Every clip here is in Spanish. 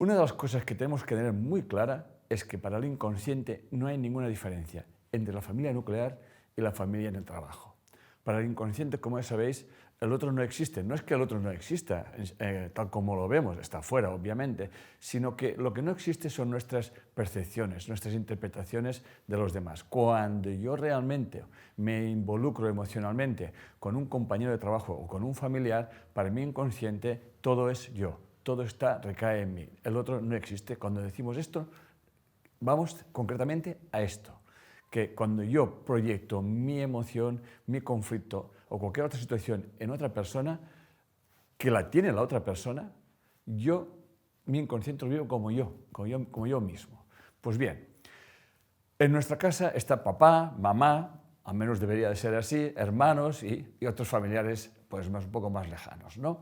Una de las cosas que tenemos que tener muy clara es que para el inconsciente no hay ninguna diferencia entre la familia nuclear y la familia en el trabajo. Para el inconsciente, como ya sabéis, el otro no existe. No es que el otro no exista, tal como lo vemos, está fuera, obviamente, sino que lo que no existe son nuestras percepciones, nuestras interpretaciones de los demás. Cuando yo realmente me involucro emocionalmente con un compañero de trabajo o con un familiar, para mi inconsciente todo es yo. Todo recae en mí. El otro no existe. Cuando decimos esto, vamos concretamente a esto, que cuando yo proyecto mi emoción, mi conflicto o cualquier otra situación en otra persona, que la tiene la otra persona, mi inconsciente lo vivo como yo mismo. Pues bien, en nuestra casa está papá, mamá, al menos debería de ser así, hermanos y otros familiares pues, un poco más lejanos, ¿no?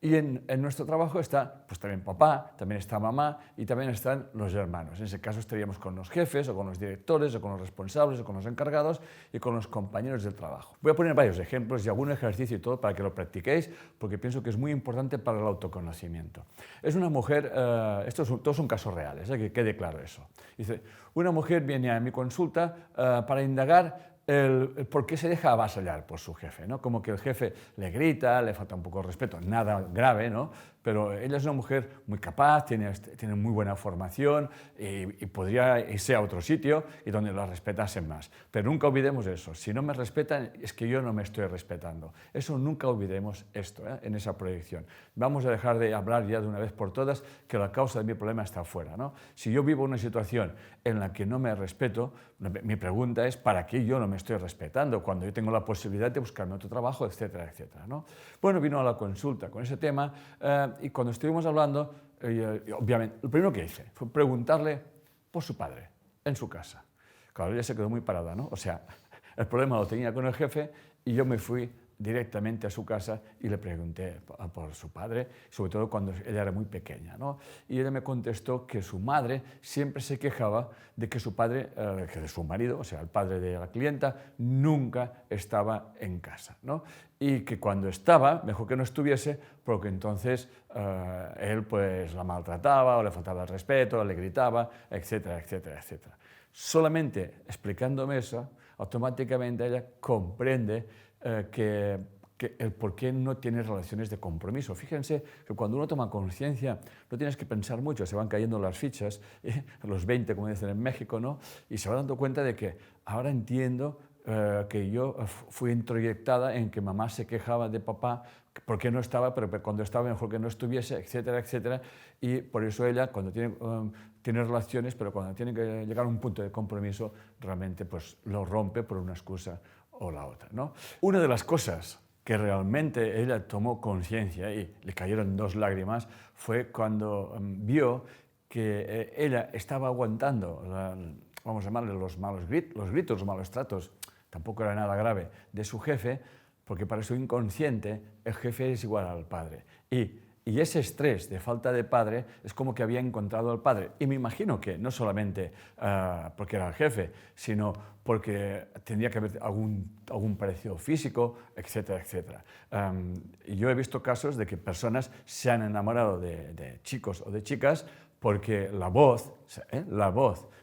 Y en nuestro trabajo está pues, también papá, también está mamá y también están los hermanos. En ese caso estaríamos con los jefes o con los directores o con los responsables o con los encargados y con los compañeros del trabajo. Voy a poner varios ejemplos y algún ejercicio y todo para que lo practiquéis porque pienso que es muy importante para el autoconocimiento. Es una mujer, todos son casos reales, que quede claro eso. Dice, una mujer viene a mi consulta para indagar el por qué se deja avasallar por su jefe, ¿no? Como que el jefe le grita, le falta un poco de respeto, nada grave, ¿no? Pero ella es una mujer muy capaz, tiene muy buena formación y podría irse a otro sitio y donde la respetasen más. Pero nunca olvidemos eso, si no me respetan es que yo no me estoy respetando. Eso nunca olvidemos esto, en esa proyección. Vamos a dejar de hablar ya de una vez por todas que la causa de mi problema está afuera, ¿no? Si yo vivo una situación en la que no me respeto, mi pregunta es ¿para qué yo no me estoy respetando cuando yo tengo la posibilidad de buscarme otro trabajo, etcétera, etcétera, ¿no? Bueno, vino a la consulta con ese tema y cuando estuvimos hablando, obviamente, lo primero que hice fue preguntarle por su padre, en su casa. Claro, ella se quedó muy parada, ¿no? O sea, el problema lo tenía con el jefe y yo me fui directamente a su casa y le pregunté por su padre, sobre todo cuando ella era muy pequeña, ¿no? Y ella me contestó que su madre siempre se quejaba de que su padre, que de su marido, o sea, el padre de la clienta, nunca estaba en casa, ¿no? Y que cuando estaba, mejor que no estuviese, porque entonces él pues la maltrataba o le faltaba el respeto, o le gritaba, etcétera, etcétera, etcétera. Solamente explicándome eso, automáticamente ella comprende que el por qué no tienes relaciones de compromiso. Fíjense que cuando uno toma conciencia no tienes que pensar mucho, se van cayendo las fichas, los 20 como dicen en México, ¿no? Y se va dando cuenta de que ahora entiendo que yo fui introyectada en que mamá se quejaba de papá porque no estaba, pero cuando estaba mejor que no estuviese, etcétera, etcétera. Y por eso ella, cuando tiene relaciones, pero cuando tiene que llegar a un punto de compromiso, realmente pues, lo rompe por una excusa o la otra, ¿no? Una de las cosas que realmente ella tomó conciencia y le cayeron 2 lágrimas fue cuando vio que ella estaba aguantando, vamos a llamarle los gritos, los malos tratos, tampoco era nada grave, de su jefe, porque para su inconsciente el jefe es igual al padre. Y ese estrés de falta de padre es como que había encontrado al padre. Y me imagino que no solamente porque era el jefe, sino porque tendría que haber algún parecido físico, etcétera, etcétera. Y yo he visto casos de que personas se han enamorado de chicos o de chicas porque la voz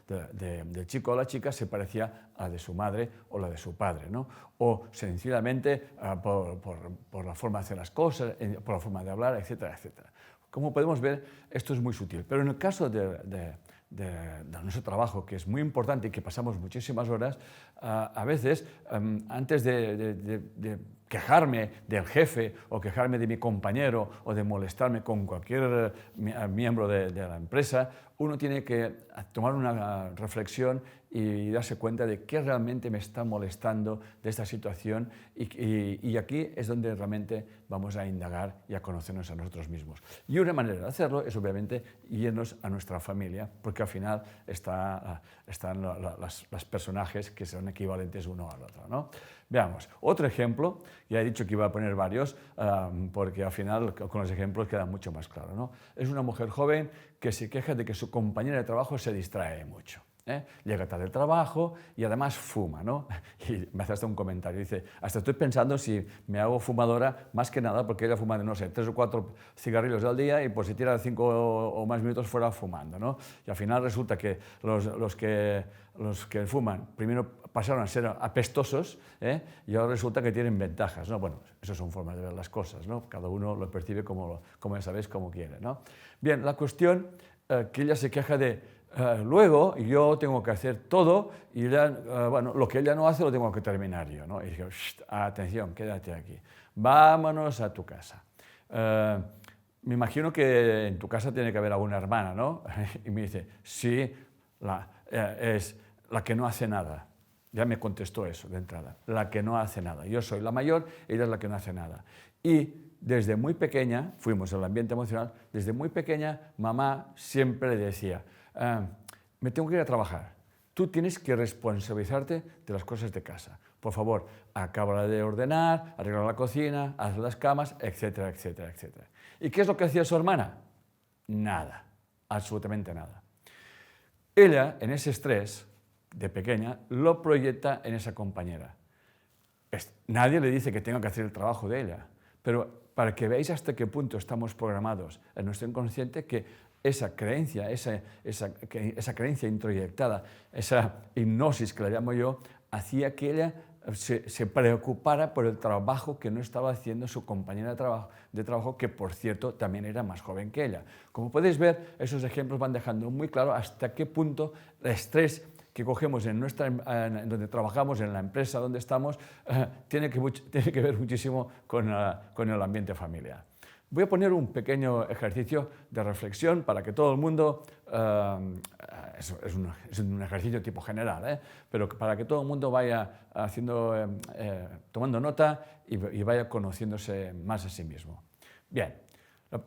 del chico o la chica se parecía a la de su madre o la de su padre, ¿no? O sencillamente por la forma de hacer las cosas, por la forma de hablar, etcétera, etcétera. Como podemos ver, esto es muy sutil, pero en el caso de nuestro trabajo, que es muy importante y que pasamos muchísimas horas, a veces, antes de quejarme del jefe o quejarme de mi compañero o de molestarme con cualquier miembro de la empresa, uno tiene que tomar una reflexión y darse cuenta de qué realmente me está molestando de esta situación y aquí es donde realmente vamos a indagar y a conocernos a nosotros mismos. Y una manera de hacerlo es obviamente irnos a nuestra familia, porque al final están los personajes que son equivalentes uno al otro, ¿no? Veamos, otro ejemplo, ya he dicho que iba a poner varios, porque al final con los ejemplos queda mucho más claro, ¿no? Es una mujer joven que se queja de que su compañera de trabajo se distrae mucho. Llega tarde del trabajo y además fuma, ¿no? Y me hace hasta un comentario, dice, hasta estoy pensando si me hago fumadora, más que nada porque ella fuma, no sé, 3 o 4 cigarrillos al día y pues si tira 5 o más minutos fuera fumando, ¿no? Y al final resulta que los que fuman primero pasaron a ser apestosos, y ahora resulta que tienen ventajas, ¿no? Bueno, eso son formas de ver las cosas, ¿no? Cada uno lo percibe como ya sabéis, como quiere, ¿no? Bien, la cuestión que ella se queja de luego yo tengo que hacer todo y ella, bueno, lo que ella no hace lo tengo que terminar yo, ¿no? Y dije, atención, quédate aquí, vámonos a tu casa. Me imagino que en tu casa tiene que haber alguna hermana, ¿no? Y me dice, sí, es la que no hace nada. Ya me contestó eso de entrada, la que no hace nada. Yo soy la mayor, ella es la que no hace nada. Y desde muy pequeña, fuimos al ambiente emocional, desde muy pequeña mamá siempre le decía, me tengo que ir a trabajar, tú tienes que responsabilizarte de las cosas de casa. Por favor, acaba de ordenar, arregla la cocina, haz las camas, etcétera, etcétera, etcétera. ¿Y qué es lo que hacía su hermana? Nada, absolutamente nada. Ella, en ese estrés de pequeña, lo proyecta en esa compañera. Nadie le dice que tenga que hacer el trabajo de ella, pero para que veáis hasta qué punto estamos programados en nuestro inconsciente, que esa creencia, esa creencia introyectada, esa hipnosis que la llamo yo, hacía que ella se preocupara por el trabajo que no estaba haciendo su compañera de trabajo, que por cierto también era más joven que ella. Como podéis ver, esos ejemplos van dejando muy claro hasta qué punto el estrés que cogemos en donde trabajamos, en la empresa donde estamos, tiene que ver muchísimo con el ambiente familiar. Voy a poner un pequeño ejercicio de reflexión para que todo el mundo, es un ejercicio tipo general, pero para que todo el mundo vaya tomando nota y vaya conociéndose más a sí mismo. Bien,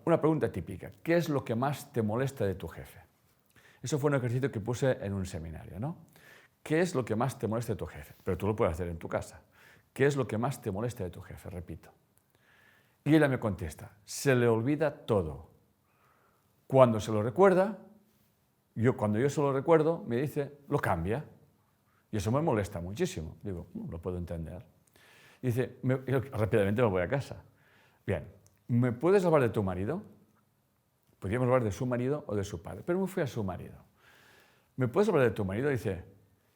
una pregunta típica, ¿qué es lo que más te molesta de tu jefe? Eso fue un ejercicio que puse en un seminario, ¿no? ¿Qué es lo que más te molesta de tu jefe? Pero tú lo puedes hacer en tu casa. ¿Qué es lo que más te molesta de tu jefe? Repito. Y ella me contesta, se le olvida todo. Cuando se lo recuerda, cuando yo se lo recuerdo, me dice, lo cambia. Y eso me molesta muchísimo. Digo, lo puedo entender. Y dice, rápidamente me voy a casa. Bien, ¿me puedes hablar de tu marido? Podríamos hablar de su marido o de su padre, pero me fui a su marido. ¿Me puedes hablar de tu marido? Dice,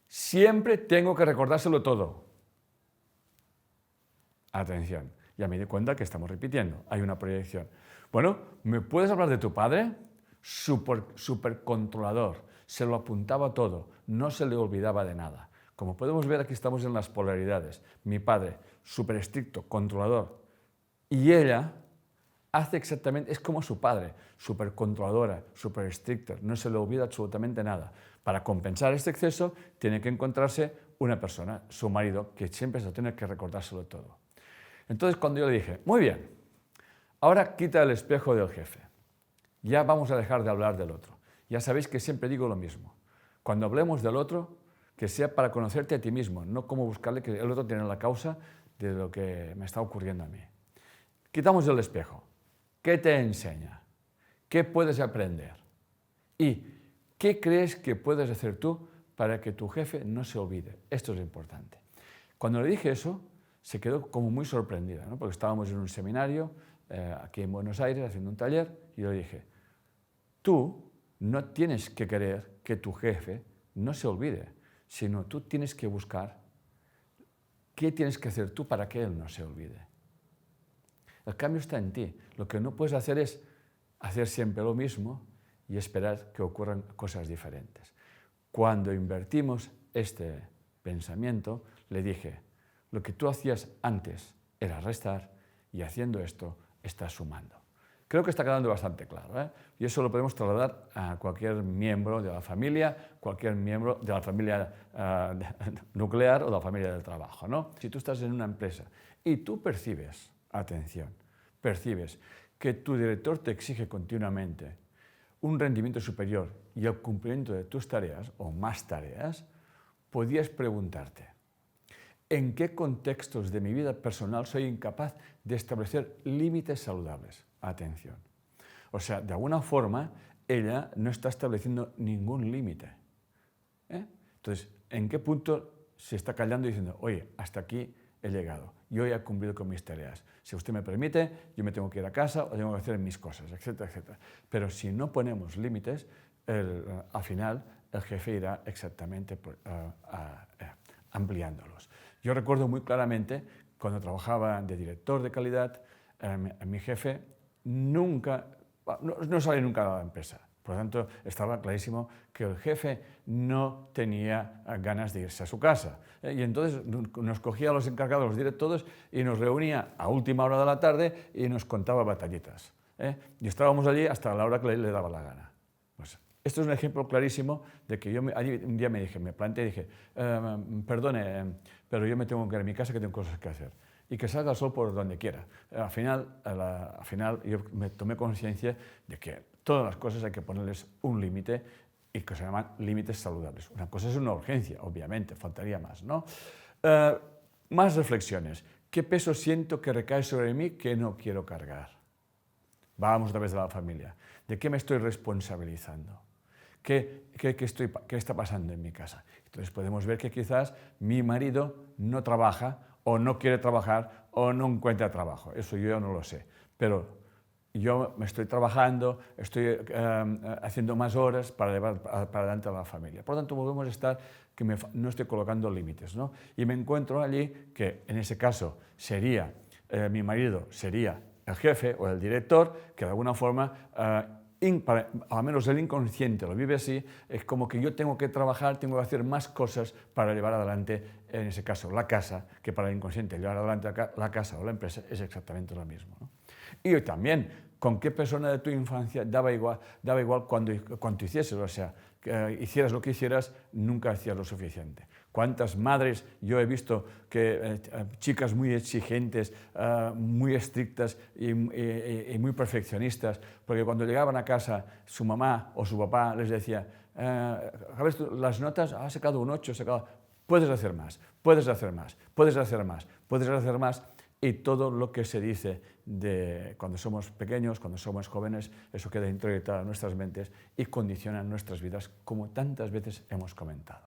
siempre tengo que recordárselo todo. Atención, ya me di cuenta que estamos repitiendo, hay una proyección. Bueno, ¿me puedes hablar de tu padre? Súper controlador, se lo apuntaba todo, no se le olvidaba de nada. Como podemos ver, aquí estamos en las polaridades. Mi padre, súper estricto, controlador, y ella hace exactamente, es como su padre, súper controladora, súper estricta, no se le olvida absolutamente nada. Para compensar este exceso, tiene que encontrarse una persona, su marido, que siempre se tiene que recordárselo todo. Entonces, cuando yo le dije, muy bien, ahora quita el espejo del jefe, ya vamos a dejar de hablar del otro. Ya sabéis que siempre digo lo mismo, cuando hablemos del otro, que sea para conocerte a ti mismo, no como buscarle que el otro tiene la causa de lo que me está ocurriendo a mí. Quitamos el espejo. ¿Qué te enseña? ¿Qué puedes aprender? ¿Y qué crees que puedes hacer tú para que tu jefe no se olvide? Esto es lo importante. Cuando le dije eso, se quedó como muy sorprendida, ¿no? Porque estábamos en un seminario aquí en Buenos Aires haciendo un taller y yo le dije, tú no tienes que querer que tu jefe no se olvide, sino tú tienes que buscar qué tienes que hacer tú para que él no se olvide. El cambio está en ti. Lo que no puedes hacer es hacer siempre lo mismo y esperar que ocurran cosas diferentes. Cuando invertimos este pensamiento, le dije, lo que tú hacías antes era restar y haciendo esto estás sumando. Creo que está quedando bastante claro, ¿eh? Y eso lo podemos trasladar a cualquier miembro de la familia, cualquier miembro de la familia nuclear o de la familia del trabajo, ¿no? Si tú estás en una empresa y tú percibes, atención, percibes que tu director te exige continuamente un rendimiento superior y el cumplimiento de tus tareas o más tareas, podías preguntarte, ¿en qué contextos de mi vida personal soy incapaz de establecer límites saludables? Atención. O sea, de alguna forma, ella no está estableciendo ningún límite. Entonces, ¿en qué punto se está callando y diciendo, oye, hasta aquí he llegado, yo ya he cumplido con mis tareas, si usted me permite, yo me tengo que ir a casa o tengo que hacer mis cosas, etcétera, etcétera? Pero si no ponemos límites, al final el jefe irá exactamente ampliándolos. Yo recuerdo muy claramente, cuando trabajaba de director de calidad, mi jefe nunca, no sale nunca de la empresa. Por lo tanto, estaba clarísimo que el jefe no tenía ganas de irse a su casa. Y entonces nos cogía a los encargados, los directores, y nos reunía a última hora de la tarde y nos contaba batallitas. Y estábamos allí hasta la hora que le daba la gana. Pues, esto es un ejemplo clarísimo de que yo allí un día me planteé y dije, perdone, pero yo me tengo que ir a mi casa, que tengo cosas que hacer. Y que salga el sol por donde quiera. Al final yo me tomé conciencia de que todas las cosas hay que ponerles un límite y que se llaman límites saludables. Una cosa es una urgencia, obviamente, faltaría más, ¿no? Más reflexiones. ¿Qué peso siento que recae sobre mí que no quiero cargar? Vamos a través de la familia. ¿De qué me estoy responsabilizando? ¿Qué está pasando en mi casa? Entonces podemos ver que quizás mi marido no trabaja o no quiere trabajar o no encuentra trabajo. Eso yo no lo sé. Pero yo me estoy trabajando, estoy haciendo más horas para llevar para adelante a la familia. Por lo tanto, volvemos a estar que no estoy colocando límites, ¿no? Y me encuentro allí que en ese caso sería, mi marido sería el jefe o el director, que de alguna forma, al menos el inconsciente lo vive así, es como que yo tengo que trabajar, tengo que hacer más cosas para llevar adelante, en ese caso, la casa, que para el inconsciente llevar adelante la casa o la empresa es exactamente lo mismo, ¿no? Y también, ¿con qué persona de tu infancia daba igual cuando hicieses? O sea, que hicieras lo que hicieras, nunca hacías lo suficiente. ¿Cuántas madres yo he visto que chicas muy exigentes, muy estrictas y muy perfeccionistas, porque cuando llegaban a casa su mamá o su papá les decía, ¿sabes tú, las notas? Has sacado un 8, puedes hacer más, puedes hacer más, puedes hacer más, puedes hacer más. Y todo lo que se dice de cuando somos pequeños, cuando somos jóvenes, eso queda introyectado en nuestras mentes y condiciona nuestras vidas, como tantas veces hemos comentado.